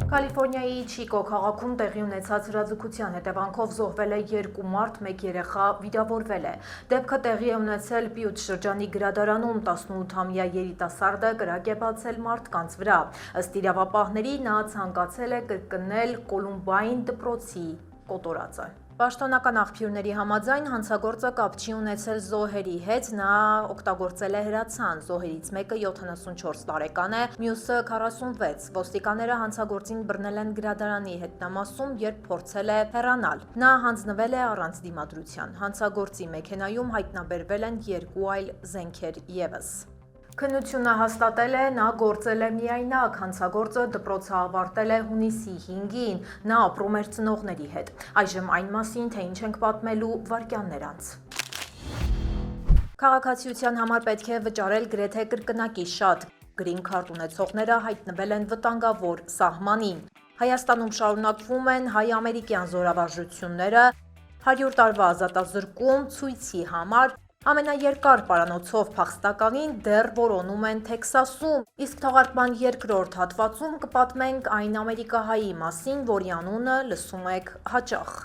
Կալիֆորնիայի Չիկո քաղաքում տեղի ունեցած հրաձգության հետևանքով զոհվել է 2 մարդ, 1 երեխա վիրավորվել է։ Դեպքը տեղի է ունեցել Պյուտ շրջանի գրադարանում 18-ամյա երիտասարդը կրակ է բացել մարդկանց վրա։ Ըստ իրավապահների նա ցանկացել է կրկնել Կոլումբայն դպրոցի կոտորածը։ Պաշտոնական աղբյուրների համաձայն հանցագործը կապ չի ունեցել զոհերի հետ, նա օգտագործել է հրացան, զոհերից մեկը 74 տարեկան է, մյուսը 46, ոստիկանները հանցագործին բռնել են գրադարանի հետնամասում, երբ փորձել է հեռանալ, նա հանձնվել է առանց դիմադրության, հանցագործի մեքենայում հայտնաբերվել են 2 այլ զենքեր ևս։ Քննությունը հաստատել է, նա գործել է միայնակ, հանցագործը դպրոցը ավարտել է հունիսի 5-ին, նա ապրում էր ծնողների հետ։ Այժմ այն մասին, թե ինչ ենք պատմելու վայրկյաններ անց։ Քաղաքացիության համար պետք է վճարել գրեթե կրկնակի շատ։ Գրին քարտ ունեցողները հայտնվել են վտանգավոր սահմանին։ Հայաստանում շարունակվում են հայ-ամերիկյան զորավարժությունները, 100 տարվա ազատազրկում ցույցի համար։ Ամենաերկար պարանոցով փախստականին դեռ որոնում են Թեքսասում, իսկ թողարկման երկրորդ հատվածում կպատմենք այն ամերիկահայի մասին, որի անունը լսում եք հաճախ։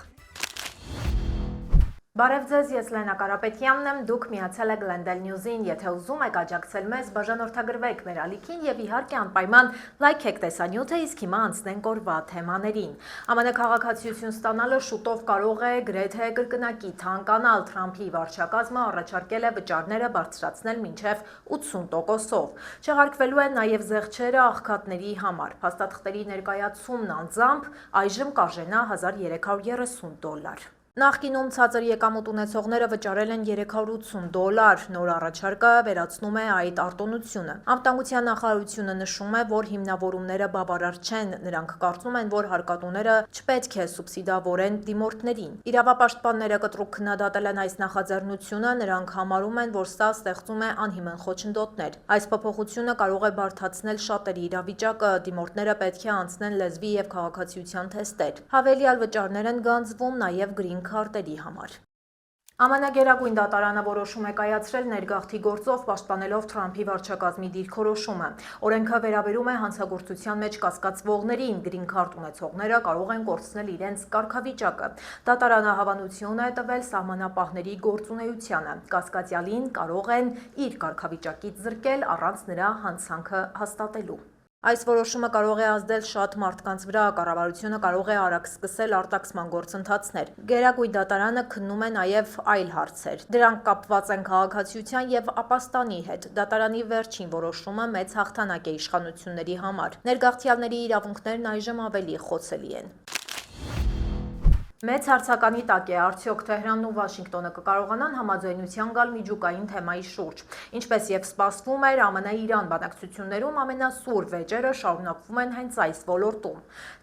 Բարև ձեզ, ես Լենա Կարապետյանն եմ, դուք միացել եք Glendale News-ին, եթե ուզում եք աջակցել մեզ, բաժանորդագրվեք մեր ալիքին եւ իհարկե անպայման լայքեք տեսանյութը, իսկ հիմա անցնենք օրվա թեմաներին։ ԱՄՆ քաղաքացիություն ստանալը շուտով կարող է գրեթե կրկնակի թանկանալ, Թրամփի վարչակազմը առաջարկել է վճարները բարձրացնել մինչև 80%-ով։ Չեղարկվելու են նաեւ զեղչերը աղքատների համար։ Փաստաթղթերի ներկայացումն անձամբ այժմ կարժենա $1330։ Նախկինում ցածր եկամուտ ունեցողները վճարել են $380, նոր առաջարկը վերացնում է այդ արտոնությունը։ Անվտանգության նախարարությունը նշում է, որ հիմնավորումները բավարար չեն, նրանք կարծում են, որ հարկատուները չպետք է սուբսիդավորեն դիմորդներին։ Իրավապաշտպանները կտրուկ քննադատել են այս նախաձեռնությունը, նրանք համարում են, որ սա ստեղծում է անհիմն խոչընդոտներ։ Այս փոփոխությունը կարող է բարդացնել շատերի իրավիճակը, դիմորդները պետք է անցնեն լեզվի եւ քաղաքացիության թեստեր։ Հավելյալ վճարներ են գանձվում նաեւ գրին քարտերի համար։ ԱՄՆ Գերագույն դատարանը որոշում է կայացրել ներգաղթի գործով պաշտպանելով Թրամփի վարչակազմի դիրքորոշումը։ Օրենքը վերաբերում է հանցագործության մեջ կասկածվողներին, գրին քարտ ունեցողները կարող են կորցնել իրենց կարգավիճակը։ Դատարանը հավանություն է տվել սահմանապահների գործունեությանը։ Կասկածյալին կարող են իր կարգավիճակից զրկել առանց նրա հանցանքը հաստատելու։ Այս որոշումը կարող է ազդել շատ մարդկանց վրա, կառավարությունը կարող է արագ սկսել արտաքսման գործընթացներ։ Գերագույն դատարանը քննում է նաև այլ հարցեր։ Դրանք կապված են քաղաքացիության եւ ապաստանի հետ։ Դատարանի վերջին որոշումը մեծ հաղթանակ է իշխանությունների համար։ Ներգաղթյալների իրավունքներն այժմ ավելի խոցելի են։ Մեծ հարցականի տակ է, արդյոք Թեհրանն ու Վաշինգտոնը կկարողանան համաձայնության գալ միջուկային թեմայի շուրջ։ Ինչպես եւ սպասվում էր, ԱՄՆ-Իրան բանակցություններում ամենասուր վեճերը շարունակվում են հենց այս ոլորտում։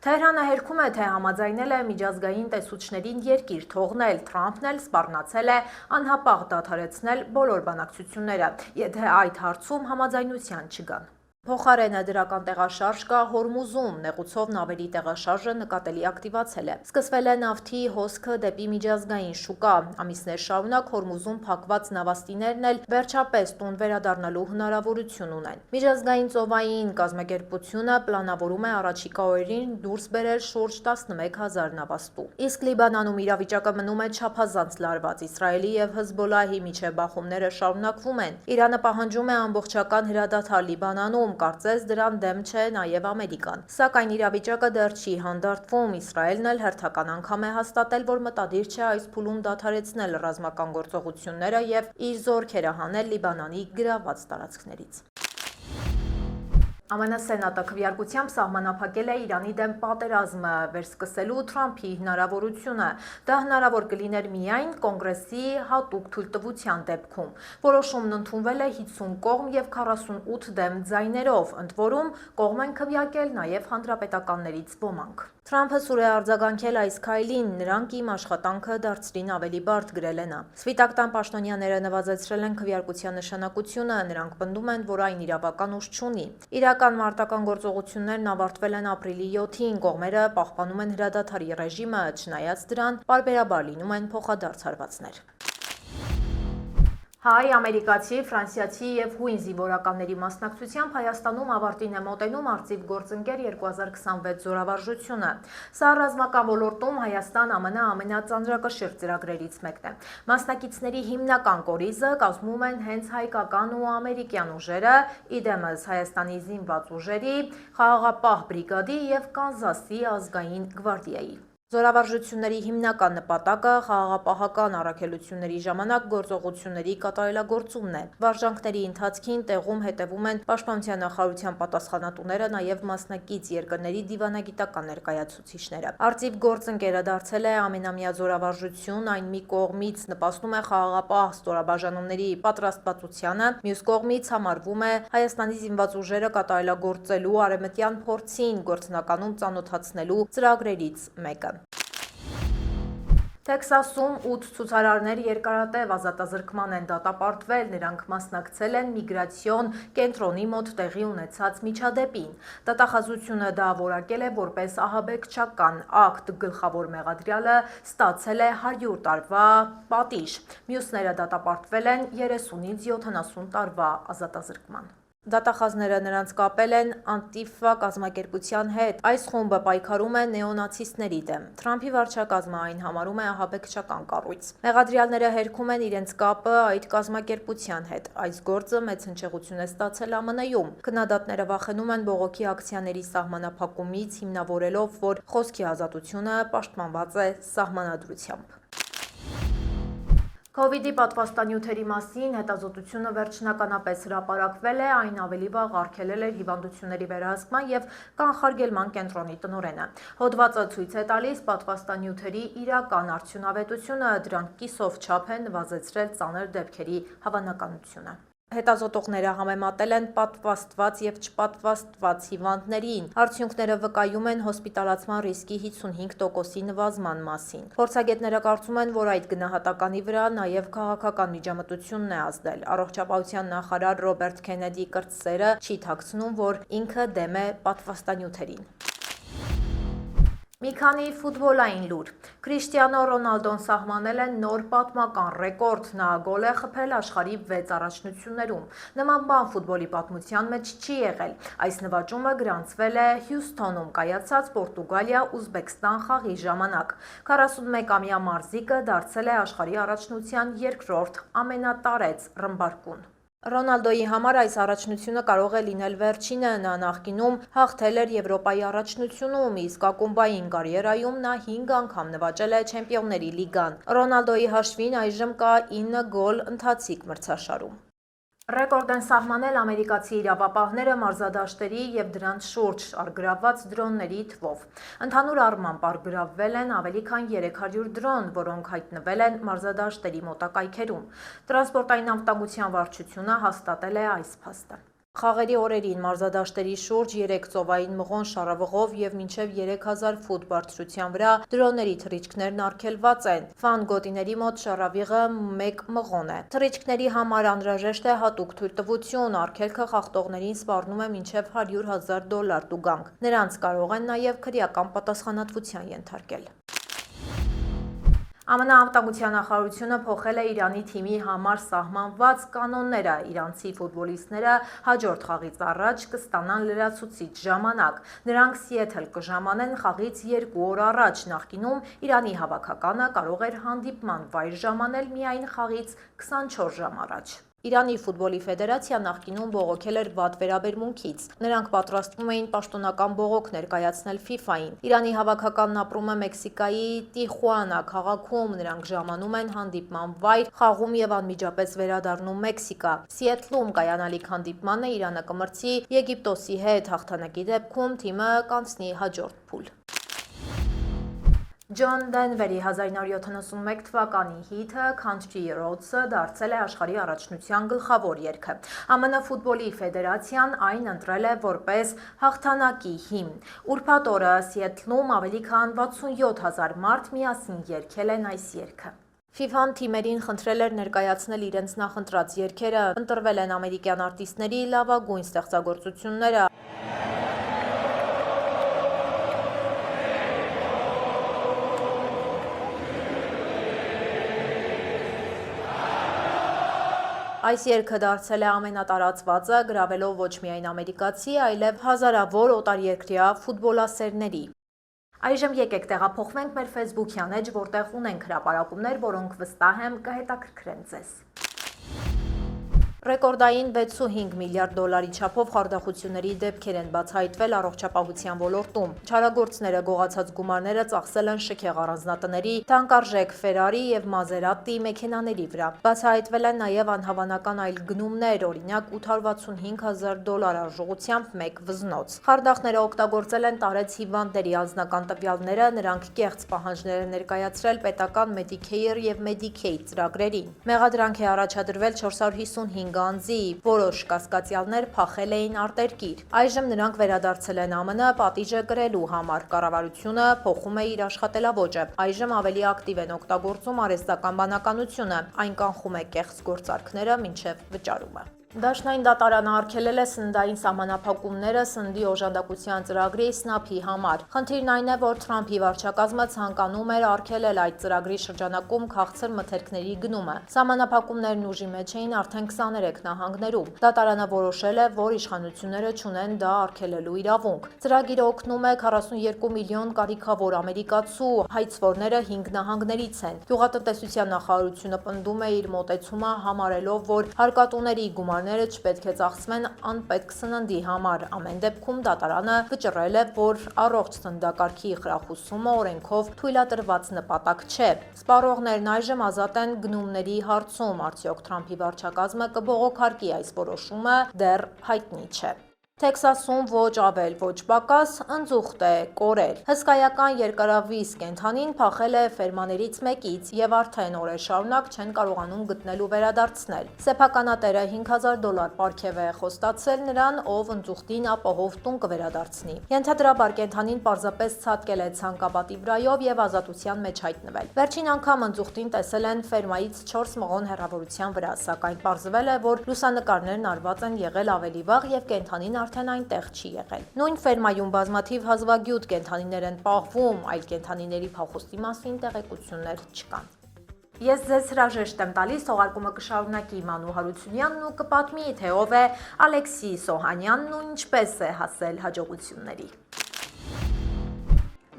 Թեհրանը հերքում է, թե համաձայնել է միջազգային տեսուչներին երկիր թողնել, Թրամփն էլ սպառնացել է անհապաղ դադարեցնել բոլոր բանակցությունները, եթե այդ հարցում համաձայնության չգան։ Փոխարենը դրական տեղաշարժ կա Հորմուզում, նեղուցով նավերի տեղաշարժը նկատելի ակտիվացել է։ Սկսվել է նավթի հոսքը դեպի միջազգային շուկա։ Ամիսներ շարունակ Հորմուզում փակված նավաստիներն էլ վերջապես տուն վերադառնալու հնարավորություն ունեն։ Միջազգային ծովային կազմակերպությունը պլանավորում է առաջիկա օրերին դուրս բերել շուրջ 11000 նավաստու։ Իսկ Լիբանանում իրավիճակը մնում է չափազանց լարված։ Իսրայելի եւ Հեզբոլահի միջև բախումները շարունակվում են։ Իրանը պահանջում է ամբողջական հրադադար Լիբանանում, կարծես դրան դեմ չէ նաև Ամերիկան։ Սակայն իրավիճակը դեռ չի հանդարտվում, Իսրայելն էլ հերթական անգամ է հաստատել, որ մտադիր չէ այս փուլում դադարեցնել ռազմական գործողությունները եւ իր զորքերը հանել Լիբանանի գրաված տարածքներից։ ԱՄՆ Սենատը քվեարկությամբ սահմանափակել է Իրանի դեմ պատերազմը վերսկսելու Թրամփի հնարավորությունը։ Դա հնարավոր կլիներ միայն Կոնգրեսի հատուկ թույլտվության դեպքում։ Որոշումն ընդունվել է 50 կողմ եւ 48 դեմ ձայներով, ընդ որում կողմ են քվեարկել նաեւ հանրապետականներից ոմանք։ Թրամփը սուր է արձագանքել այս քայլին, նրանք իմ աշխատանքը դարձրին ավելի բարդ, գրել է նա։ Սպիտակ տան պաշտոնյաները նվազեցրել են քվեարկության նշանակությունը, նրանք պնդում են, որ այն իրավական ուժ չունի։ Իրական մարտական գործողություններն ավարտվել են ապրիլի 7-ին, կողմերը պահպանում են հրադադարի ռեժիմը, չնայած դրան պարբերաբար լինում են փոխադարձ հարվածներ։ Հայ, ամերիկացի, ֆրանսիացի և հույն զինվորականների մասնակցությամբ Հայաստանում ավարտին է մոտենում արծիվ գործընկեր 2026 զորավարժությունը։ Սա ռազմական ոլորտում Հայաստան ԱՄՆ ամենածանրակշիռ ծրագրերից մեկն է։ Մասնակիցների հիմնական կորիզը կազմում են հենց հայկական ու ամերիկյան ուժերը, իդեմս Հայաստանի զինված ուժերի, խաղաղապահ բրիգադի և Կանզասի ազգային գվարդիայի։ Զորավարժությունների հիմնական նպատակը խաղաղապահական առաքելությունների ժամանակ գործողությունների կատարելագործումն է։ Վարժանքների ընթացքին տեղում հետևում են Պաշտպանության նախարարության պատասխանատուները, նաև մասնակից երկրների դիվանագիտական ներկայացուցիչները։ Արծիվ գործընկերը դարձել է ամենամյա զորավարժություն, այն մի կողմից նպաստում է խաղաղապահ ստորաբաժանումների պատրաստվածությանը, մյուս կողմից համարվում է Հայաստանի զինված ուժերը կատարելագործելու արևմտյան փորձին գործնականում ծանոթացնելու ծրագրերից մեկը։ Տեքսասում 8 ցուցարարներ երկարատև ազատազրկման են դատապարտվել, նրանք մասնակցել են միգրացիոն կենտրոնի մոտ տեղի ունեցած միջադեպին։ Դատախազությունը դա որակել է որպես ահաբեկչական ակտ, գլխավոր մեղադրյալը ստացել է 100 տարվա պատիժ, մյուսները դատապարտվել են 30-ից 70 տարվա ազատազրկման։ Դատախազները նրանց կապել են Անտիֆա կազմակերպության հետ։ Այս խումբը պայքարում է նեոնացիստների դեմ։ Թրամփի վարչակազմը այն համարում է ահաբեկչական կառույց։ Մեղադրյալները հերքում են իրենց կապը այդ կազմակերպության հետ։ Այս գործը մեծ հնչեղություն է ստացել ԱՄՆ-ում։ Քննադատները վախենում են բողոքի ակցիաների սահմանափակումից, հիմնավորելով, որ խոսքի ազատությունը պաշտպանված է սահմանադրությամբ։ Քովիդի պատվաստանյութերի մասին հետազոտությունը վերջնականապես հրապարակվել է, այն ավելի վաղ արգելել էր հիվանդությունների վերահսկման և կանխարգելման կենտրոնի տնօրենը։ Հոդվածը ցույց է տալիս պատվաստանյութերի իրական արդյունավետությունը, դրանք կիսով չափ են նվազեցրել ծանր դեպքերի հավանականությունը։ Հետազոտողները համեմատել են պատվաստված և չպատվաստված հիվանդներին։ Արդյունքները վկայում են հոսպիտալացման ռիսկի 55%-ի նվազման մասին։ Փորձագետները կարծում են, որ այդ գնահատականի վրա նաև քաղաքական միջամտությունն է ազդել։ Առողջապահության նախարար Ռոբերտ Քենեդի կրտսերը չի թաքցնում, որ ինքը դեմ է պատվաստանյութերին։ Մի քանի ֆուտբոլային լուր։ Քրիշտիանո Ռոնալդոն սահմանել է նոր պատմական ռեկորդ, նա գոլ է խփել աշխարհի 6 առաջնություններում։ Նման բան ֆուտբոլի պատմության մեջ չի եղել։ Այս նվաճումը գրանցվել է Հյուսթոնում կայացած Պորտուգալիա-Ուզբեկստան խաղի ժամանակ։ 41-ամյա մարզիկը դարձել է աշխարհի առաջնության երկրորդ ամենատարեց ռմբարկուն։ Ռոնալդոյի համար այս առաջնությունը կարող է լինել վերջինը, նա նախկինում հաղթել էր Եվրոպայի առաջնությունում, իսկ ակումբային կարիերայում նա 5 անգամ նվաճել է Չեմպիոնների լիգան։ Ռոնալդոյի հաշվին այժմ կա 9 գոլ ընթացիկ մրցաշարում։ Ռեկորդ են սահմանել ամերիկացի իրավապահները մարզադաշտերի և դրանց շուրջ առգրավված դրոնների թվով։ Ընդհանուր առմամբ առգրավվել են ավելի քան 300 դրոն, որոնք հայտնվել են մարզադաշտերի մոտակայքերում։ Տրանսպորտային անվտանգության վարչությունը հաստատել է այս փաստը։ Խաղերի օրերին մարզադաշտերի շուրջ 3 ծովային մղոն շառավղով և մինչև 3000 ֆուտ բարձրության վրա դրոնների թռիչքներն արգելված են։ Ֆան գոտիների մոտ շառավիղը 1 մղոն է։ Թռիչքների համար անհրաժեշտ է հատուկ թույլտվություն, արգելքը խախտողներին սպառնում է մինչև $100,000 տուգանք։ Նրանց կարող են նաև քրեական պատասխանատվության ենթարկել։ ԱՄՆ անվտանգության նախարարությունը փոխել է Իրանի թիմի համար սահմանված կանոնները։ Իրանցի ֆուտբոլիստները հաջորդ խաղից առաջ կստանան լրացուցիչ ժամանակ։ Նրանք Սիեթլ կժամանեն խաղից 2 օր առաջ։ Նախկինում Իրանի հավաքականը կարող էր հանդիպման վայր ժամանել միայն խաղից 24 ժամ առաջ։ Իրանի ֆուտբոլի ֆեդերացիան նախկինում բողոքել էր վատ վերաբերմունքից։ Նրանք պատրաստվում էին պաշտոնական բողոք ներկայացնել FIFA-ին։ Իրանի հավաքականն ապրում է Մեքսիկայի Տիխուանա քաղաքում, նրանք ժամանում են հանդիպման վայր, խաղում և անմիջապես վերադառնում Մեքսիկա։ Սիեթլում կայանալիք հանդիպմանը Իրանը կմրցի Եգիպտոսի հետ, հաղթանակի դեպքում թիմը կանցնի հաջորդ փուլ։ Ջոն Դենվերի 1971 թվականի հիթը Country Roads-ը դարձել է աշխարհի առաջնության գլխավոր երգը։ ԱՄՆ ֆուտբոլի ֆեդերացիան այն ընտրել է որպես հաղթանակի հիմն։ Ուրբաթ օրը Սիեթլում ավելի քան 67,000 մարդ միասին երգել են այս երգը։ FIFA-ն թիմերին խնդրել էր ներկայացնել իրենց նախընտրած երգերը, ընտրվել են ամերիկյան արտիստների լավագույն ստեղծագործությունները։ Այս երգը դարձել է ամենատարածվածը, գրավելով ոչ միայն ամերիկացի, այլև հազարավոր օտարերկրյա ֆուտբոլասերների։ Այժմ եկեք տեղափոխվենք մեր Facebook-յան էջ, որտեղ ունենք հրապարակումներ, որոնք վստահ եմ կհետաքրքրեն ձեզ։ Ռեկորդային 6.5 միլիարդ դոլարի չափով խարդախությունների դեպքեր են բացահայտվել առողջապահության ոլորտում։ Չարագործները գողացած գումարները ծախսել են շքեղ առանձնատների, թանկարժեք Ֆերարի եւ Մազերատի մեքենաների վրա։ Բացահայտվել են նաեւ անհավանական այլ գնումներ, օրինակ $865,000 արժողությամբ մեկ վզնոց։ Խարդախները օգտագործել են տարեց հիվանդների անձնական տվյալները, նրանք կեղծ պահանջներ են ներկայացրել պետական Medicare եւ Medicaid ծրագրերին։ Մեղադրանք է առաջադրվել 455 անձի, որոշ կասկածյալներ փախել էին արտերկիր։ Այժմ նրանք վերադարձել են ԱՄՆ պատիժը կրելու համար։ Կառավարությունը փոխում է իր աշխատելավոճը։ Այժմ ավելի ակտիվ են օգտագործում արհեստական բանականությունը, այն կանխում է կեղծ գործարքները մինչև վճարումը։ Դաշնային դատարանը արգելել է սննդային սահմանափակումները սննդի օժանդակության ծրագրի SNAP-ի համար։ Խնդիրն այն է, որ Թրամփի վարչակազմը ցանկանում էր արգելել այդ ծրագրի շրջանակում քաղցր մթերքների գնումը։ Սահմանափակումներն ուժի մեջ էին արդեն 23 նահանգներում։ Դատարանը որոշել է, որ իշխանությունները չունեն դա արգելելու իրավունք։ Ծրագիրը օգնում է 42 միլիոն կարիքավոր ամերիկացու, հայցվորները 5 նահանգներից են։ Գյուղատնտեսության նախարարությունը պնդում է իր մոտեցումը, համարելով, որ հարկատուների գումարները չպետք է ծախսվեն անպետք սննդի համար։ Ամեն դեպքում դատարանը վճռել է, որ առողջ սննդակարգի խրախուսումը օրենքով թույլատրված նպատակ չէ։ Սպառողներն այժմ ազատ են գնումների հարցում, արդյոք Թրամփի վարչակազմը կբողոքարկի այս որոշումը, դեռ հայտնի չէ։ Տեքսասում ոչ ավել, ոչ պակաս ընձուղտ է կորել։ Հսկայական երկարավիզ կենդանին փախել է ֆերմաներից մեկից եւ արդեն օրեր շարունակ չեն կարողանում գտնել ու վերադարձնել։ Սեփականատերը $5,000 պարգև է խոստացել նրան, ով ընձուղտին ապահով տուն կվերադարձնի։ Ենթադրաբար կենդանին պարզապես ցատկել է ցանկապատի վրայով եւ ազատության մեջ հայտնվել։ Վերջին անգամ ընձուղտին տեսել են ֆերմայից 4 մղոն հեռավորության վրա, սակայն պարզվել է, որ լուսանկարներն արված են եղել ավելի վաղ եւ կենդանին արդեն այնտեղ չի եղել։ Նույն ֆերմայում բազմաթիվ հազվագյուտ կենդանիներ են պահվում, այլ կենդանիների փախուստի մասին տեղեկություններ չկան։ Ես ձեզ հրաժեշտ եմ տալիս, թողարկումը կշարունակի Մանու Հարությունյանն ու կպատմի, թե ով է Ալեքսի Սոհանյանն ու ինչպես է հասել հաջողությունների։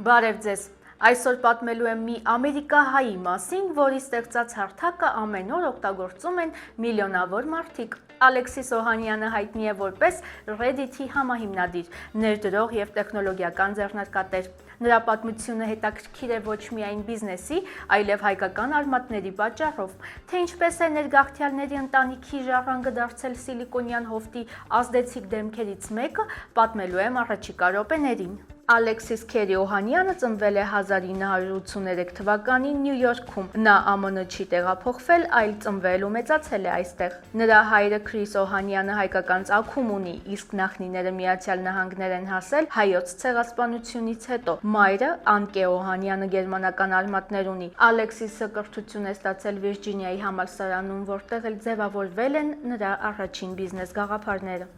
Բարև ձեզ։ Այսօր պատմելու եմ մի ամերիկահայի մասին, որի ստեղծած հարթակը ամեն օր օգտագործում են միլիոնավոր մարդիկ։ Ալեքսի Սոհանյանը հայտնի է որպես Reddit-ի համահիմնադիր, ներդրող եւ տեխնոլոգիական ձեռնարկատեր։ Նրա պատմությունը հետաքրքիր է ոչ միայն բիզնեսի, այլև հայկական արմատների պատճառով, թե ինչպես է ներգաղթյալների ընտանիքի ժառանգը դարձել Սիլիկոնյան հովտի ազդեցիկ դեմքերից մեկը, պատմելու եմ առաջիկա րոպեներին։ Ալեքսիս Քերի Օհանյանը ծնվել է 1983 թվականին Նյու Յորքում։ Նա ԱՄՆ չի տեղափոխվել, այլ ծնվել ու մեծացել է այստեղ։ Նրա հայրը Քրիս Օհանյանը հայկական ծագում ունի, իսկ նախնիները Միացյալ Նահանգներ են հասել Հայոց ցեղասպանությունից հետո։ Մայրը Անկե Օհանյանը գերմանական արմատներ ունի։ Ալեքսիսը կրթություն է ստացել Վիրջինիայի համալսարանում, որտեղ էլ ձևավորվել են նրա առաջին բիզնես գաղափարները։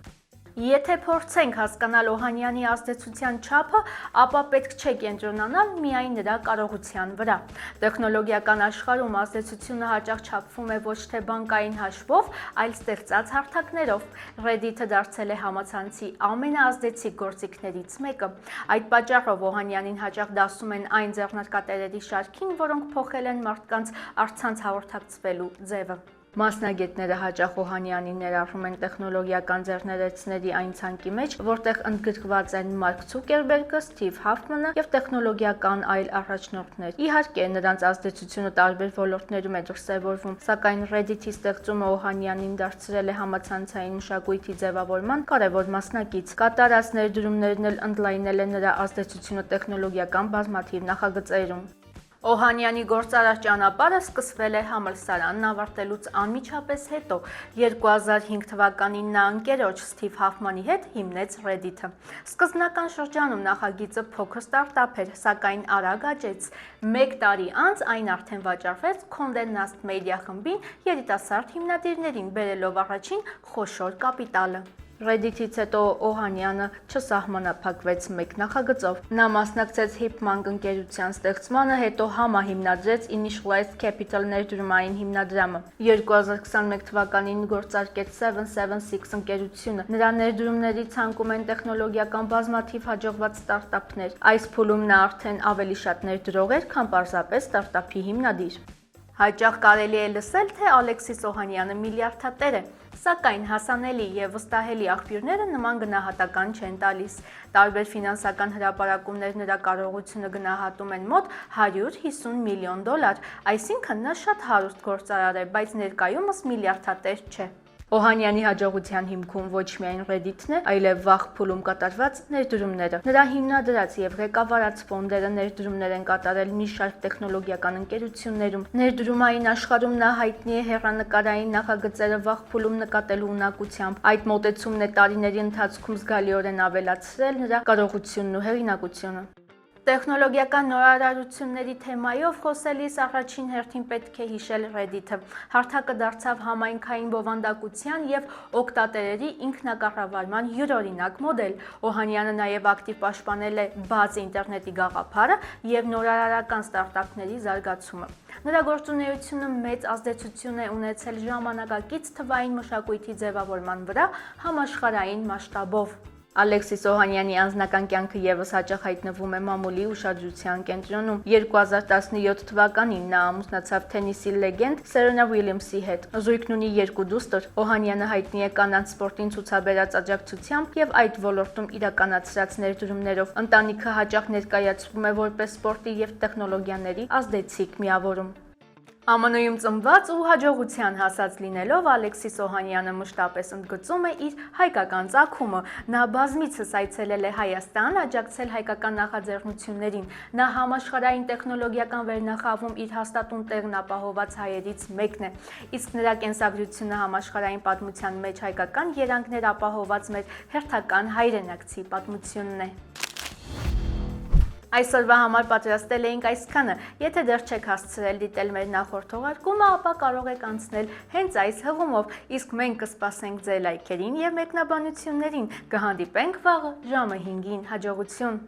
Եթե փորձենք հասկանալ Օհանյանի ազդեցության չափը, ապա պետք չէ կենտրոնանալ միայն նրա կարողության վրա։ Տեխնոլոգիական աշխարհում ազդեցությունը հաճախ չափվում է ոչ թե բանկային հաշվով, այլ ստեղծած հարթակներով։ Reddit-ը դարձել է համացանցի ամենաազդեցիկ գործիքներից մեկը։ Այդ պատճառով Օհանյանին հաճախ դասում են այն ձեռնարկատերերի շարքին, որոնք փոխել են մարդկանց առցանց հաղորդակցվելու ձևը։ Մասնագետները հաճախ Օհանյանին ներառում են տեխնոլոգիական ձեռներեցների այն ցանկի մեջ, որտեղ ընդգրկված են Մարկ Ցուկերբերգը, Սթիվ Հաֆմանը եւ տեխնոլոգիական այլ առաջնորդներ։ Իհարկե, նրանց ազդեցությունը տարբեր ոլորտներում է դրսևորվում, սակայն Reddit-ի ստեղծումը Օհանյանին դարձրել է համացանցային մշակույթի ձևավորման կարևոր մասնակից։ Կատարած ներդրումներն էլ ընդլայնել են նրա ազդեցությունը տեխնոլոգիական բազմաթիվ նախագծերում։ Օհանյանի գործարար ճանապարհը սկսվել է համալսարանն ավարտելուց անմիջապես հետո։ 2005 թվականին նա ընկերոջ Սթիվ Հաֆմանի հետ հիմնեց Reddit-ը։ Սկզբնական շրջանում նախագիծը փոքր ստարտափ էր, սակայն արագ աճեց։ 1 տարի անց այն արդեն վաճառվեց Condé Nast Media խմբին երիտասարդ հիմնադիրներին, բերելով առաջին խոշոր կապիտալը։ Reddit-ից հետո Օհանյանը չսահմանափակվեց մեկ նախագծով։ Նա մասնակցեց Hipmunk ընկերության ստեղծմանը, հետո համահիմնադրեց Initialized Capital ներդրումային հիմնադրամը։ 2021 թվականին գործարկեց 776 ընկերությունը։ Նրա ներդրումների ցանկում են տեխնոլոգիական բազմաթիվ հաջողված ստարտափներ։ Այս փուլում նա արդեն ավելի շատ ներդրող էր, քան պարզապես ստարտափի հիմնադիր։ Հաճախ կարելի է լսել, թե Ալեքսիս Օհանյանը միլիարդատեր է, սակայն հասանելի եւ վստահելի աղբյուրները նման գնահատական չեն տալիս։ Տարբեր ֆինանսական հրապարակումներ նրա կարողությունը գնահատում են մոտ 150 միլիոն դոլար, այսինքն նա շատ հարուստ գործարար է, բայց ներկայումս միլիարդատեր չէ։ Օհանյանի հաջողության հիմքում ոչ միայն Reddit-ն է, այլև վաղ փուլում կատարված ներդրումները։ Նրա հիմնադրած եւ ղեկավարած ֆոնդերը ներդրումներ են կատարել մի շարք տեխնոլոգիական ընկերություններում։ Ներդրումային աշխարհում նա հայտնի է հեռանկարային նախագծերը վաղ փուլում նկատելու ունակությամբ։ Այդ մոտեցումն է տարիների ընթացքում զգալիորեն ավելացրել նրա կարողությունն ու հեղինակությունը։ Տեխնոլոգիական նորարարությունների թեմայով խոսելիս առաջին հերթին պետք է հիշել Reddit-ը։ Հարթակը դարձավ համայնքային բովանդակության եւ օգտատերերի ինքնակառավարման յուրօրինակ մոդել։ Օհանյանը նաեւ ակտիվ պաշտպանել է բաց ինտերնետի գաղափարը եւ նորարարական ստարտափների զարգացումը։ Նրա գործունեությունը մեծ ազդեցություն է ունեցել ժամանակակից թվային մշակույթի ձևավորման վրա համաշխարհային մասշտաբով։ Ալեքսիս Օհանյանի անձնական կյանքը եւս հաճախ հայտնվում է մամուլի ուշադրության կենտրոնում։ 2017 թվականին նա ամուսնացավ թենիսի լեգենդ Սերենա Ուիլյամսի հետ։ Զույգն ունի 2 դուստր։ Օհանյանը հայտնի է կանանց սպորտին ցուցաբերած աջակցությամբ եւ այդ ոլորտում իրականացրած ներդրումներով։ Ընտանիքը հաճախ ներկայացվում է որպես սպորտի եւ տեխնոլոգիաների ազդեցիկ միավորում։ ԱՄՆ-ում ծնված ու հաջողության հասած լինելով Ալեքսիս Օհանյանը մշտապես ընդգծում է իր հայկական ծագումը։ Նա բազմիցս այցելել է Հայաստան, աջակցել հայկական նախաձեռնություններին։ Նա համաշխարհային տեխնոլոգիական վերնախավում իր հաստատուն տեղն ապահոված հայերից մեկն է։ Իսկ նրա կենսագրությունը համաշխարհային պատմության մեջ հայկական երանգներ ապահոված մեր հերթական հայրենակցի պատմությունն է։ Այսօրվա համար պատրաստել էինք այսքանը։ Եթե դեռ չեք հասցրել դիտել մեր նախորդ թողարկումը, ապա կարող եք անցնել հենց այս հղումով, իսկ մենք կսպասենք ձեր լայքերին եւ մեկնաբանություններին։ Կհանդիպենք վաղը ժամը 5-ին։ Հաջողություն։